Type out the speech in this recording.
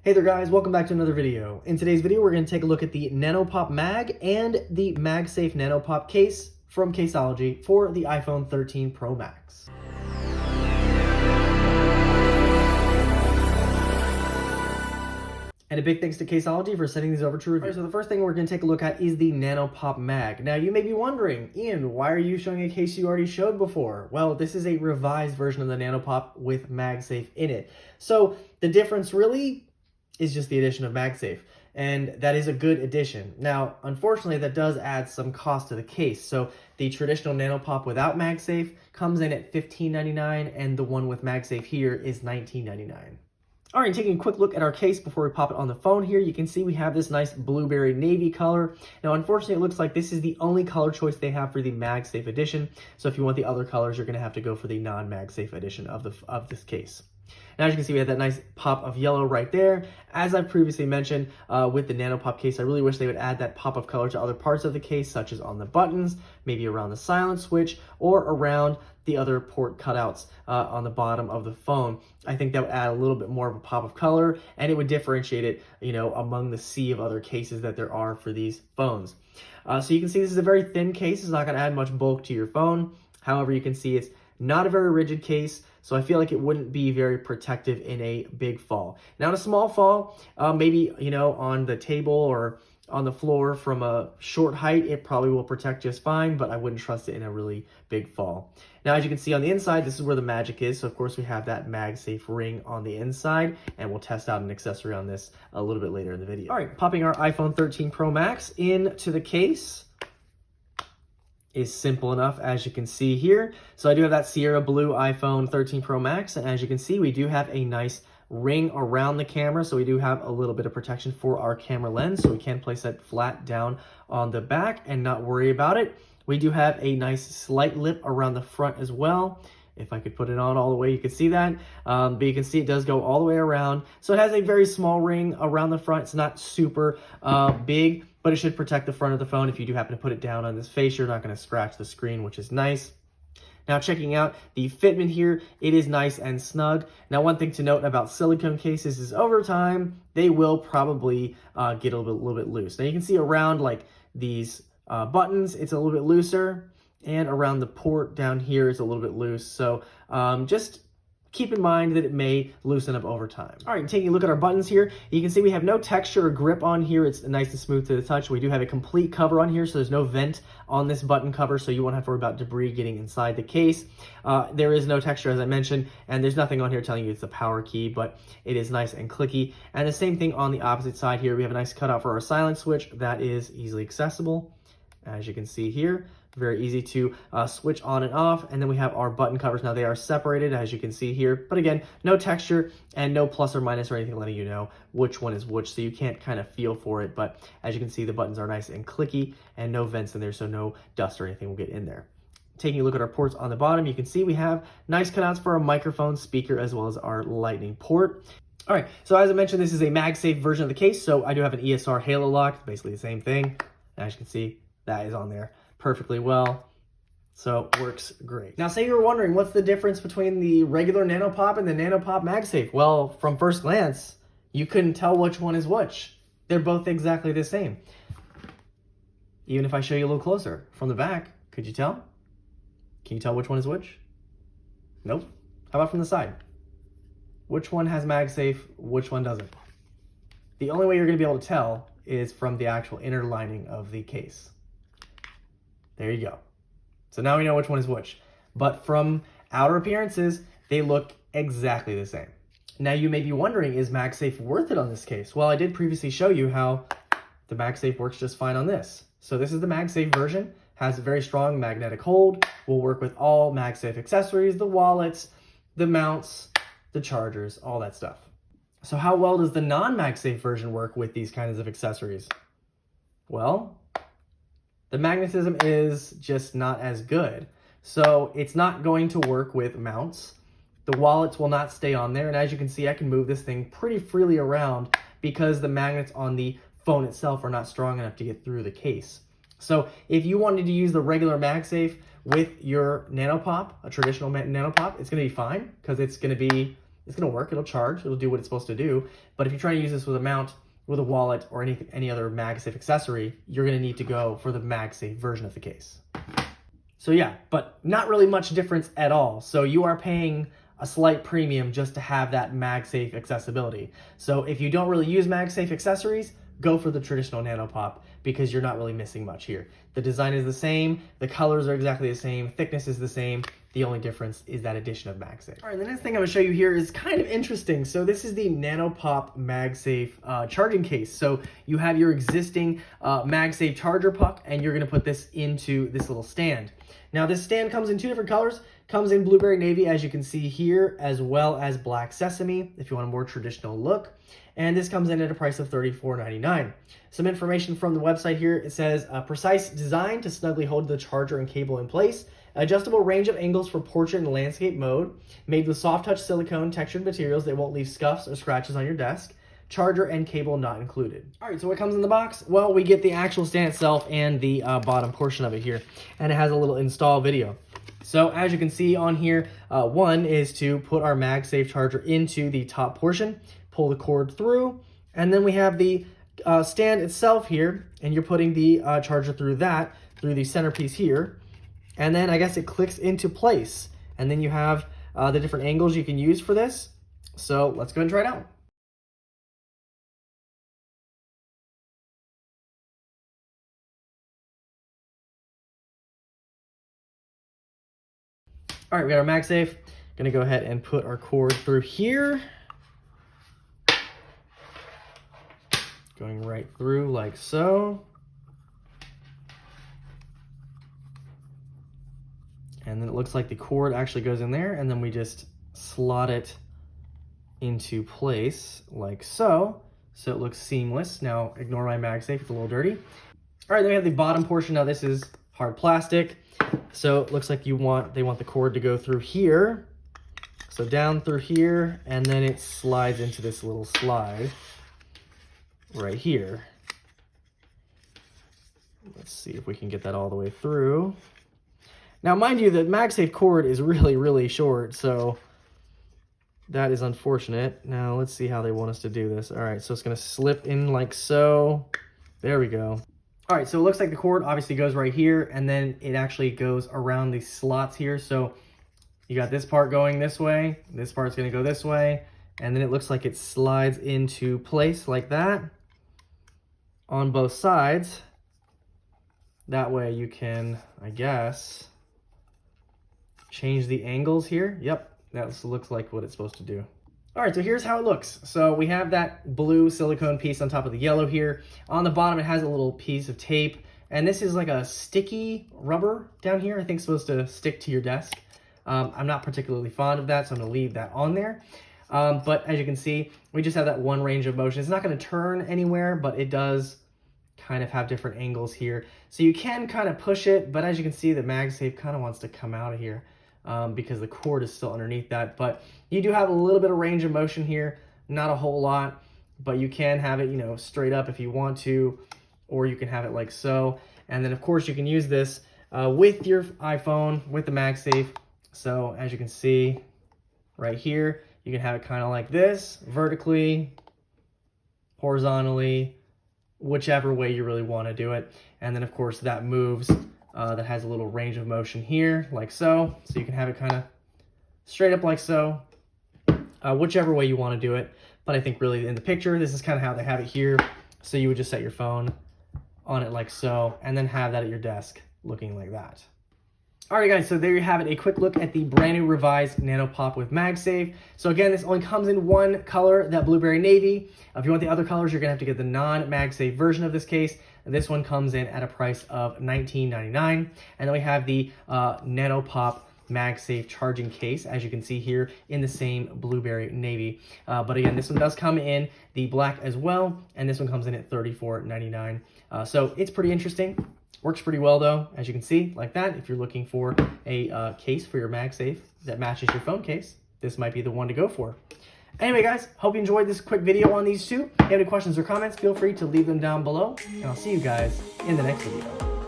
Hey there guys, welcome back to another video. In today's video, we're going to take a look at the Nano Pop Mag and the MagSafe Nanopop case from Caseology for the iPhone 13 Pro Max. And a big thanks to Caseology for sending these over to review. All right, so the first thing we're going to take a look at is the Nano Pop Mag. Now you may be wondering, Ian, why are you showing a case you already showed before? Well, this is a revised version of the Nano Pop with MagSafe in it. So the difference really is just the addition of MagSafe, and that is a good addition. Now, unfortunately, that does add some cost to the case. So the traditional Nanopop without MagSafe comes in at $15.99, and the one with MagSafe here is $19.99. All right, taking a quick look at our case before we pop it on the phone here, you can see we have this nice blueberry navy color. Now, unfortunately, it looks like this is the only color choice they have for the MagSafe edition. So if you want the other colors, you're gonna have to go for the non-MagSafe edition of this case. Now, as you can see, we have that nice pop of yellow right there. As I've previously mentioned with the Nanopop case, I really wish they would add that pop of color to other parts of the case, such as on the buttons, maybe around the silent switch, or around the other port cutouts on the bottom of the phone. I think that would add a little bit more of a pop of color, and it would differentiate it, among the sea of other cases that there are for these phones. So you can see this is a very thin case. It's not going to add much bulk to your phone. However, you can see it's not a very rigid case, so I feel like it wouldn't be very protective in a big fall. Now, in a small fall, maybe, on the table or on the floor from a short height, it probably will protect just fine, but I wouldn't trust it in a really big fall. Now, as you can see on the inside, this is where the magic is. So, of course, we have that MagSafe ring on the inside, and we'll test out an accessory on this a little bit later in the video. All right, popping our iPhone 13 Pro Max into the case is simple enough, as you can see here. So I do have that Sierra Blue iPhone 13 Pro Max, and as you can see, we do have a nice ring around the camera, so we do have a little bit of protection for our camera lens, so we can place that flat down on the back and not worry about it. We do have a nice slight lip around the front as well. If I could put it on all the way, you could see that. But you can see it does go all the way around. So it has a very small ring around the front. It's not super big, but it should protect the front of the phone. If you do happen to put it down on this face, you're not going to scratch the screen, which is nice. Now, checking out the fitment here, it is nice and snug. Now, one thing to note about silicone cases is over time, they will probably get a little bit loose. Now, you can see around like these buttons, it's a little bit looser. And around the port down here is a little bit loose. So just keep in mind that it may loosen up over time. All right, taking a look at our buttons here, you can see we have no texture or grip on here. It's nice and smooth to the touch. We do have a complete cover on here, so there's no vent on this button cover, so you won't have to worry about debris getting inside the case. There is no texture, as I mentioned, and there's nothing on here telling you it's the power key, but it is nice and clicky. And the same thing on the opposite side here. We have a nice cutout for our silent switch that is easily accessible, as you can see here. Very easy to switch on and off. And then we have our button covers. Now they are separated, as you can see here. But again, no texture and no plus or minus or anything letting you know which one is which. So you can't kind of feel for it. But as you can see, the buttons are nice and clicky and no vents in there. So no dust or anything will get in there. Taking a look at our ports on the bottom, you can see we have nice cutouts for our microphone, speaker, as well as our lightning port. All right, so as I mentioned, this is a MagSafe version of the case. So I do have an ESR halo lock, basically the same thing. As you can see, that is on there perfectly well, so works great. Now, say you're wondering what's the difference between the regular Nanopop and the Nanopop MagSafe. Well, from first glance, you couldn't tell which one is which. They're both exactly the same. Even if I show you a little closer from the back, could you tell? Can you tell which one is which? Nope. How about from the side? Which one has MagSafe, which one doesn't? The only way you're gonna be able to tell is from the actual inner lining of the case. There you go. So now we know which one is which. But from outer appearances, they look exactly the same. Now you may be wondering, is MagSafe worth it on this case? Well, I did previously show you how the MagSafe works just fine on this. So this is the MagSafe version, has a very strong magnetic hold, will work with all MagSafe accessories, the wallets, the mounts, the chargers, all that stuff. So how well does the non-MagSafe version work with these kinds of accessories? Well, the magnetism is just not as good. So it's not going to work with mounts. The wallets will not stay on there. And as you can see, I can move this thing pretty freely around because the magnets on the phone itself are not strong enough to get through the case. So if you wanted to use the regular MagSafe with your Nanopop, a traditional Nanopop, it's gonna be fine because it's it's going to work. It'll charge. It'll do what it's supposed to do. But if you're trying to use this with a mount, with a wallet, or any other MagSafe accessory, you're going to need to go for the MagSafe version of the case. So yeah, but not really much difference at all. So you are paying a slight premium just to have that MagSafe accessibility. So if you don't really use MagSafe accessories, go for the traditional Nanopop because you're not really missing much here. The design is the same, the colors are exactly the same, thickness is the same. The only difference is that addition of MagSafe. All right, the next thing I'm gonna show you here is kind of interesting. So this is the Nanopop MagSafe charging case. So you have your existing MagSafe charger puck, and you're gonna put this into this little stand. Now this stand comes in two different colors. Comes in blueberry navy, as you can see here, as well as black sesame, if you want a more traditional look. And this comes in at a price of $34.99. Some information from the website here. It says, precise design to snugly hold the charger and cable in place. Adjustable range of angles for portrait and landscape mode. Made with soft touch silicone textured materials that won't leave scuffs or scratches on your desk. Charger and cable not included. All right, so what comes in the box? Well, we get the actual stand itself and the bottom portion of it here. And it has a little install video. So as you can see on here, one is to put our MagSafe charger into the top portion, pull the cord through, and then we have the stand itself here, and you're putting the charger through the centerpiece here, and then I guess it clicks into place. And then you have the different angles you can use for this. So let's go ahead and try it out. All right, we got our MagSafe. Gonna go ahead and put our cord through here. Going right through like so. And then it looks like the cord actually goes in there, and then we just slot it into place like so. So it looks seamless. Now ignore my MagSafe, it's a little dirty. All right, then we have the bottom portion. Now this is hard plastic. So it looks like they want the cord to go through here. So down through here, and then it slides into this little slide right here. Let's see if we can get that all the way through. Now, mind you, the MagSafe cord is really, really short, so that is unfortunate. Now, let's see how they want us to do this. All right, so it's gonna slip in like so. There we go. All right, so it looks like the cord obviously goes right here, and then it actually goes around these slots here. So you got this part going this way, this part's gonna go this way, and then it looks like it slides into place like that on both sides. That way you can, I guess, change the angles here. Yep, that looks like what it's supposed to do. All right, so here's how it looks. So we have that blue silicone piece on top of the yellow here. On the bottom, it has a little piece of tape, and this is like a sticky rubber down here, I think supposed to stick to your desk. I'm not particularly fond of that, so I'm gonna leave that on there. But as you can see, we just have that one range of motion. It's not gonna turn anywhere, but it does kind of have different angles here. So you can kind of push it, but as you can see, the MagSafe kind of wants to come out of here. Because the cord is still underneath that, but you do have a little bit of range of motion here, not a whole lot, but you can have it, you know, straight up if you want to, or you can have it like so. And then of course you can use this with your iPhone, with the MagSafe. So as you can see right here, you can have it kind of like this, vertically, horizontally, whichever way you really want to do it. And then of course that moves. That has a little range of motion here, like so. So you can have it kind of straight up like so, whichever way you want to do it. But I think really in the picture, this is kind of how they have it here. So you would just set your phone on it like so, and then have that at your desk looking like that. All right, guys, so there you have it, a quick look at the brand new revised Nanopop with MagSafe. So again, this only comes in one color, that blueberry navy. If you want the other colors, you're gonna have to get the non-MagSafe version of this case. This one comes in at a price of $19.99. And then we have the Nanopop MagSafe charging case, as you can see here, in the same blueberry navy. But again, this one does come in the black as well, and this one comes in at $34.99. So it's pretty interesting. Works pretty well though, as you can see, like that. If you're looking for a case for your MagSafe that matches your phone case, this might be the one to go for. Anyway, guys, hope you enjoyed this quick video on these two. If you have any questions or comments, feel free to leave them down below, and I'll see you guys in the next video.